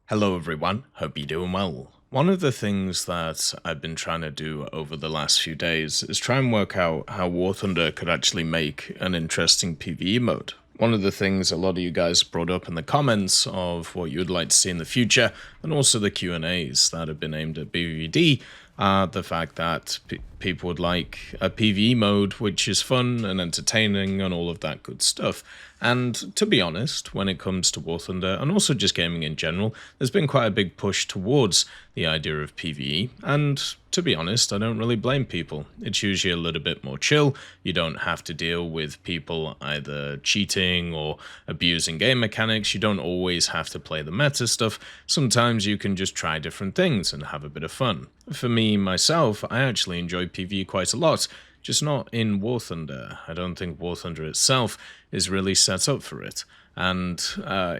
Hello everyone, hope you're doing well. One of the things that I've been trying to do over the last few days is try and work out how War Thunder could actually make an interesting PvE mode. One of the things a lot of you guys brought up in the comments of what you would like to see in the future, and also the Q&As that have been aimed at BVD, the fact that people would like a PvE mode which is fun and entertaining and all of that good stuff. And to be honest, when it comes to War Thunder and also just gaming in general, there's been quite a big push towards the idea of PvE, and to be honest, I don't really blame people. It's usually a little bit more chill. You don't have to deal with people either cheating or abusing game mechanics. You don't always have to play the meta stuff. Sometimes you can just try different things and have a bit of fun. For me, myself, I actually enjoy PvE quite a lot, just not in War Thunder. I don't think War Thunder itself is really set up for it. And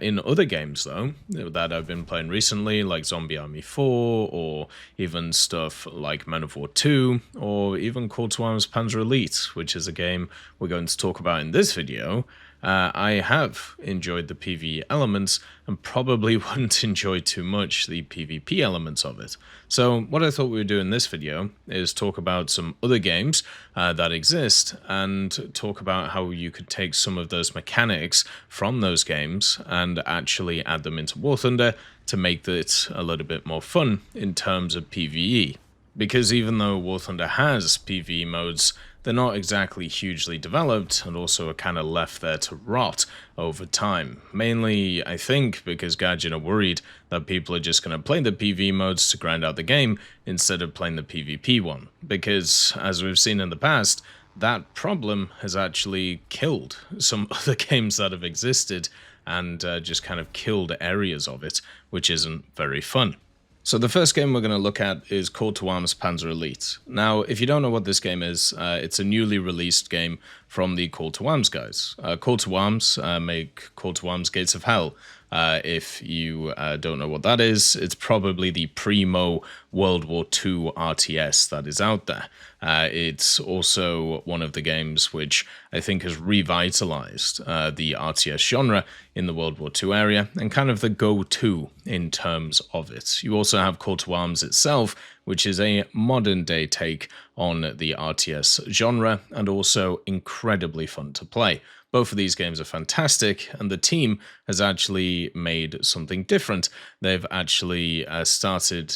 in other games, though, that I've been playing recently, like Zombie Army 4, or even stuff like Men of War 2, or even Call to Arms Panzer Elite, which is a game we're going to talk about in this video, I have enjoyed the PvE elements and probably wouldn't enjoy too much the PvP elements of it. So what I thought we would do in this video is talk about some other games that exist and talk about how you could take some of those mechanics from those games and actually add them into War Thunder to make it a little bit more fun in terms of PvE. Because even though War Thunder has PvE modes, they're not exactly hugely developed and also are kind of left there to rot over time. Mainly, I think, because Gaijin are worried that people are just going to play the PvE modes to grind out the game instead of playing the PvP one. Because, as we've seen in the past, that problem has actually killed some other games that have existed and just kind of killed areas of it, which isn't very fun. So the first game we're going to look at is Call to Arms Panzer Elite. Now, if you don't know what this game is, it's a newly released game from the Call to Arms guys. Call to Arms make Call to Arms Gates of Hell. If you don't know what that is, it's probably the primo World War II RTS that is out there. It's also one of the games which I think has revitalized the RTS genre in the World War II area and kind of the go-to in terms of it. You also have Call to Arms itself, which is a modern day take on the RTS genre and also incredibly fun to play. Both of these games are fantastic, and the team has actually made something different. They've actually started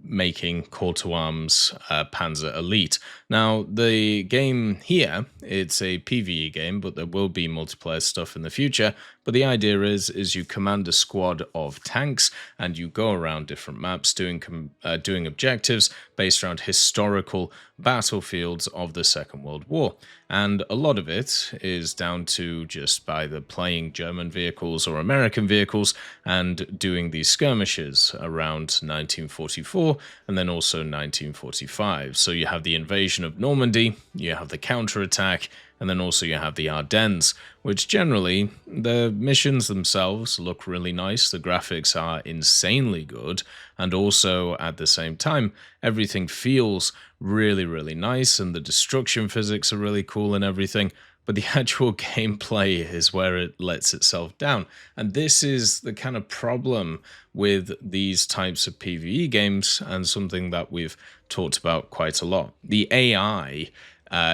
making Call to Arms Panzer Elite. Now, the game here, it's a PvE game, but there will be multiplayer stuff in the future. But the idea is you command a squad of tanks, and you go around different maps doing objectives based around historical battlefields of the Second World War. And a lot of it is down to just either playing German vehicles or American vehicles and doing these skirmishes around 1944 and then also 1945. So you have the invasion of Normandy, you have the counterattack, and then also you have the Ardennes, which generally, the missions themselves look really nice, the graphics are insanely good, and also at the same time, everything feels really, really nice, and the destruction physics are really cool and everything, but the actual gameplay is where it lets itself down. And this is the kind of problem with these types of PvE games, and something that we've talked about quite a lot. The AI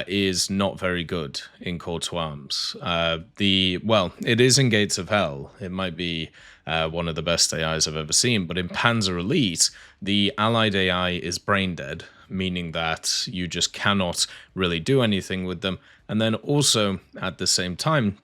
is not very good in Call to Arms. It is in Gates of Hell. It might be one of the best AIs I've ever seen, but in Panzer Elite, the allied AI is brain dead, meaning that you just cannot really do anything with them. And then also, at the same time,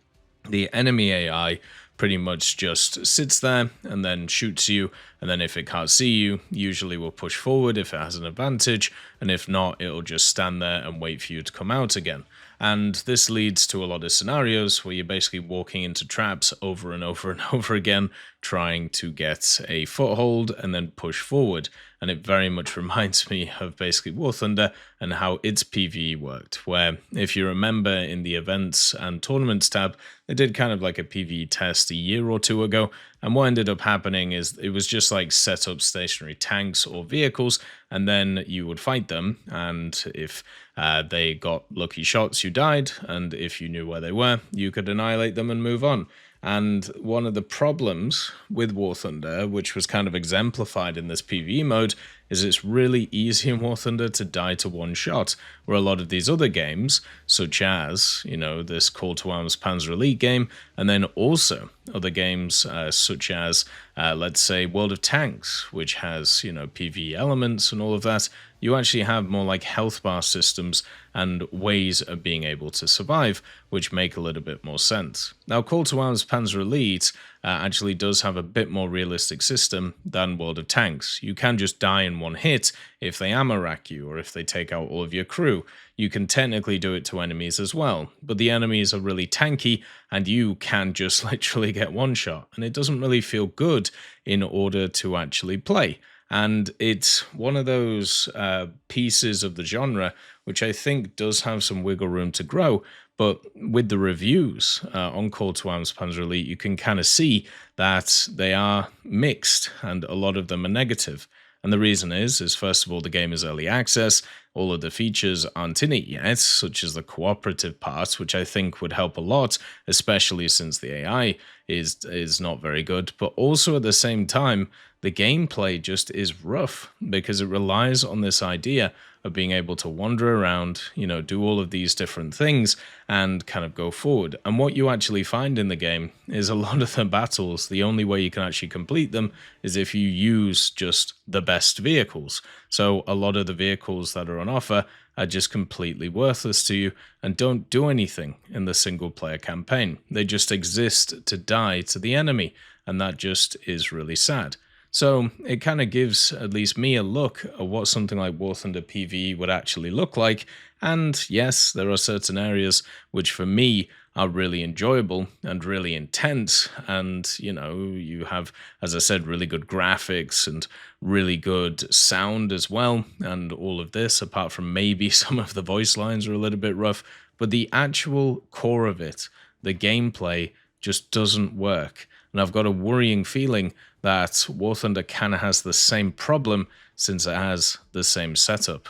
the enemy AI pretty much just sits there and then shoots you, and then if it can't see you, usually will push forward if it has an advantage, and if not, it'll just stand there and wait for you to come out again. And this leads to a lot of scenarios where you're basically walking into traps over and over and over again, trying to get a foothold and then push forward. And it very much reminds me of basically War Thunder and how its PvE worked, where if you remember in the events and tournaments tab, they did kind of like a PvE test a year or two ago, and what ended up happening is it was just like set up stationary tanks or vehicles, and then you would fight them, and if they got lucky shots, you died, and if you knew where they were, you could annihilate them and move on. And one of the problems with War Thunder, which was kind of exemplified in this PvE mode, is it's really easy in War Thunder to die to one shot, where a lot of these other games, such as, this Call to Arms Panzer Elite game, and then also other games such as, let's say, World of Tanks, which has, PvE elements and all of that, you actually have more like health bar systems and ways of being able to survive, which make a little bit more sense. Now, Call to Arms Panzer Elite actually does have a bit more realistic system than World of Tanks. You can just die in one hit if they ammo rack you or if they take out all of your crew. You can technically do it to enemies as well, but the enemies are really tanky and you can just literally get one shot, and it doesn't really feel good in order to actually play. And it's one of those pieces of the genre which I think does have some wiggle room to grow. But with the reviews on Call to Arms Panzer Elite, you can kind of see that they are mixed and a lot of them are negative. And the reason is first of all, the game is early access. All of the features aren't in it yet, such as the cooperative part, which I think would help a lot, especially since the AI is not very good. But also at the same time, the gameplay just is rough because it relies on this idea of being able to wander around, do all of these different things and kind of go forward. And what you actually find in the game is a lot of the battles, the only way you can actually complete them is if you use just the best vehicles. So a lot of the vehicles that are on offer are just completely worthless to you and don't do anything in the single player campaign. They just exist to die to the enemy, and that just is really sad. So it kind of gives at least me a look at what something like War Thunder PvE would actually look like. And yes, there are certain areas which for me are really enjoyable and really intense. And, you have, as I said, really good graphics and really good sound as well. And all of this, apart from maybe some of the voice lines are a little bit rough. But the actual core of it, the gameplay, just doesn't work. And I've got a worrying feeling that War Thunder kind of has the same problem since it has the same setup.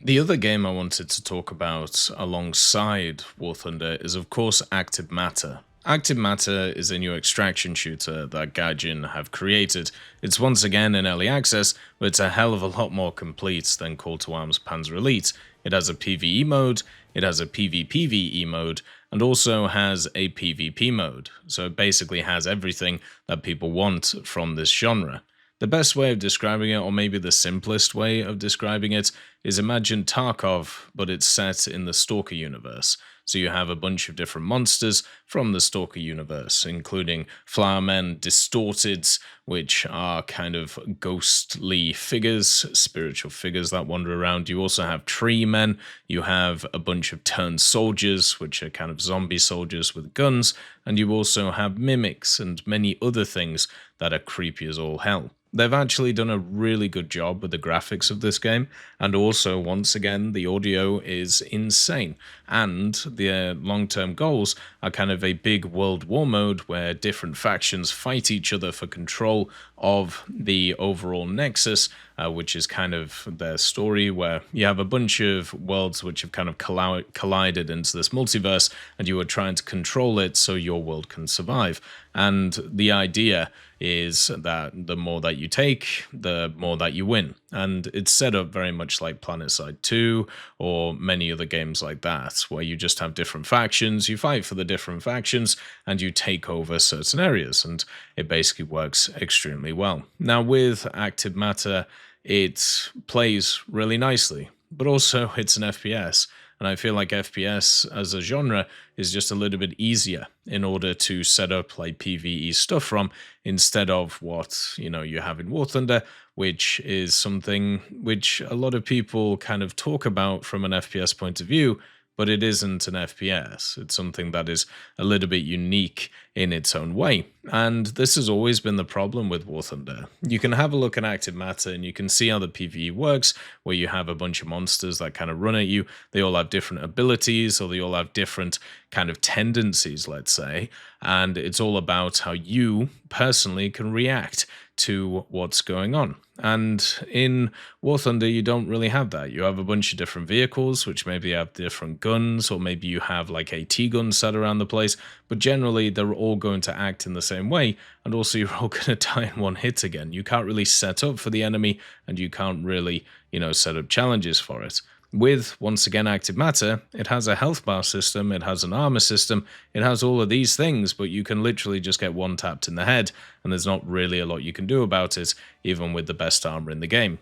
The other game I wanted to talk about alongside War Thunder is of course Active Matter. Active Matter is a new extraction shooter that Gaijin have created. It's once again in early access, but it's a hell of a lot more complete than Call to Arms Panzer Elite. It has a PvE mode, it has a PvPvE mode, and also has a PvP mode. So it basically has everything that people want from this genre. The best way of describing it, or maybe the simplest way of describing it, is imagine Tarkov, but it's set in the Stalker universe. So you have a bunch of different monsters from the Stalker universe, including Flowermen, Distorteds, which are kind of ghostly figures, spiritual figures that wander around. You also have Tree Men, you have a bunch of turned soldiers, which are kind of zombie soldiers with guns, and you also have mimics and many other things that are creepy as all hell. They've actually done a really good job with the graphics of this game, and also, once again, the audio is insane. And the long-term goals are kind of a big World War mode where different factions fight each other for control of the overall Nexus, which is kind of their story, where you have a bunch of worlds which have kind of collided into this multiverse, and you are trying to control it so your world can survive. And the idea is that the more that you take, the more that you win. And it's set up very much like PlanetSide 2 or many other games like that, where you just have different factions, you fight for the different factions, and you take over certain areas, and it basically works extremely well. Now, with Active Matter, it plays really nicely, but also it's an FPS. And I feel like FPS as a genre is just a little bit easier in order to set up like PvE stuff from, instead of what, you have in War Thunder, which is something which a lot of people kind of talk about from an FPS point of view, but it isn't an FPS. It's something that is a little bit unique in its own way. And this has always been the problem with War Thunder. You can have a look at Active Matter and you can see how the PvE works, where you have a bunch of monsters that kind of run at you. They all have different abilities, or they all have different kind of tendencies, let's say. And it's all about how you personally can react to what's going on. And in War Thunder, you don't really have that. You have a bunch of different vehicles, which maybe have different guns, or maybe you have like AT guns set around the place, but generally they're all going to act in the same way, and also you're all going to die in one hit again. You can't really set up for the enemy, and you can't really, set up challenges for it. With, once again, Active Matter, it has a health bar system, it has an armor system, it has all of these things, but you can literally just get one tapped in the head, and there's not really a lot you can do about it, even with the best armor in the game.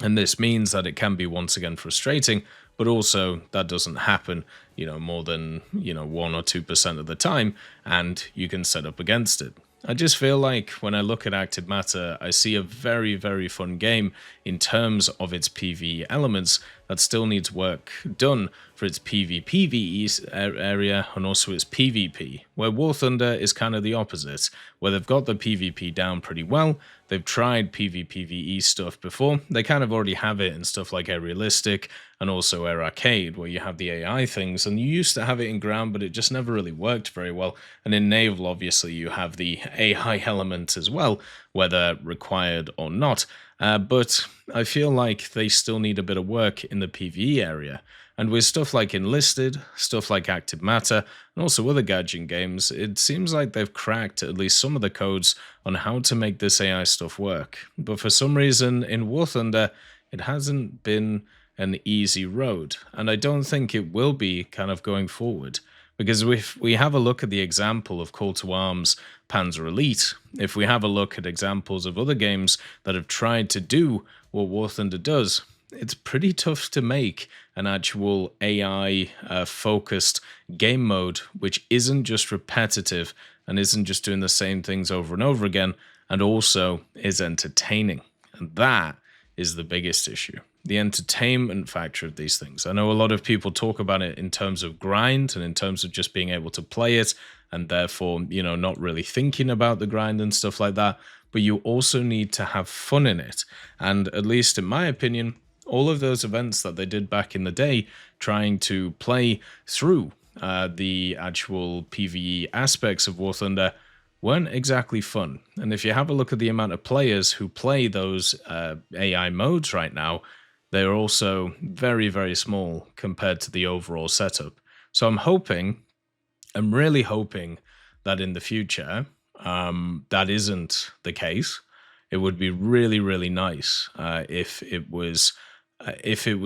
And this means that it can be, once again, frustrating, but also that doesn't happen, more than, 1 or 2% of the time, and you can set up against it. I just feel like when I look at Active Matter, I see a very, very fun game in terms of its PvE elements that still needs work done for its PvE area and also its PvP, where War Thunder is kind of the opposite, where they've got the PvP down pretty well. They've tried PvE stuff before. They kind of already have it in stuff like Air Realistic and also Air Arcade, where you have the AI things, and you used to have it in ground, but it just never really worked very well. And in Naval, obviously, you have the AI element as well, whether required or not. But I feel like they still need a bit of work in the PvE area. And with stuff like Enlisted, stuff like Active Matter, and also other Gaijin games, it seems like they've cracked at least some of the codes on how to make this AI stuff work. But for some reason, in War Thunder, it hasn't been an easy road. And I don't think it will be kind of going forward. Because if we have a look at the example of Call to Arms Panzer Elite, if we have a look at examples of other games that have tried to do what War Thunder does, it's pretty tough to make an actual AI-focused game mode which isn't just repetitive and isn't just doing the same things over and over again, and also is entertaining. And that is the biggest issue. The entertainment factor of these things. I know a lot of people talk about it in terms of grind and in terms of just being able to play it and therefore, not really thinking about the grind and stuff like that. But you also need to have fun in it. And at least in my opinion, all of those events that they did back in the day, trying to play through the actual PvE aspects of War Thunder, weren't exactly fun. And if you have a look at the amount of players who play those AI modes right now, they're also very, very small compared to the overall setup. So I'm really hoping that in the future, that isn't the case. It would be really, really nice if it was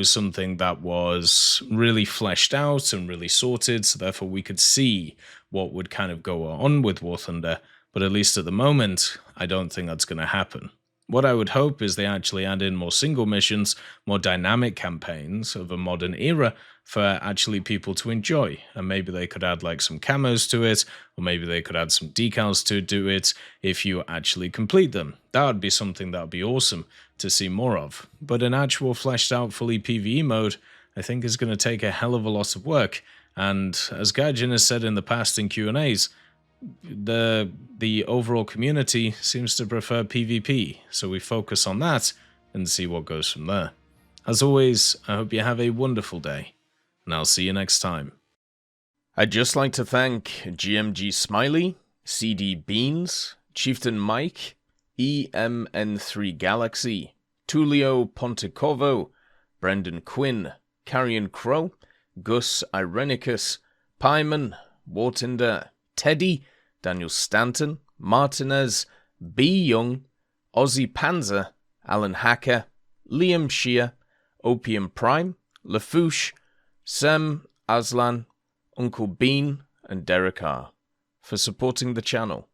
something that was really fleshed out and really sorted, so therefore we could see what would kind of go on with War Thunder. But at least at the moment, I don't think that's going to happen. What I would hope is they actually add in more single missions, more dynamic campaigns of a modern era for actually people to enjoy. And maybe they could add like some camos to it, or maybe they could add some decals to do it if you actually complete them. That would be something that would be awesome to see more of. But an actual fleshed out fully PvE mode, I think is going to take a hell of a lot of work. And as Gaijin has said in the past in Q&As, the overall community seems to prefer PvP, so we focus on that and see what goes from there. As always, I hope you have a wonderful day, and I'll see you next time. I'd just like to thank GMG Smiley, CD Beans, Chieftain Mike, EMN3 Galaxy, Tulio Pontecorvo, Brendan Quinn, Carrion Crow, Gus Irenicus, Pyman, Wartinder, Teddy, Daniel Stanton, Martinez, B. Young, Ozzy Panzer, Alan Hacker, Liam Shear, Opium Prime, Lafouche, Sem, Aslan, Uncle Bean, and Derek R. for supporting the channel.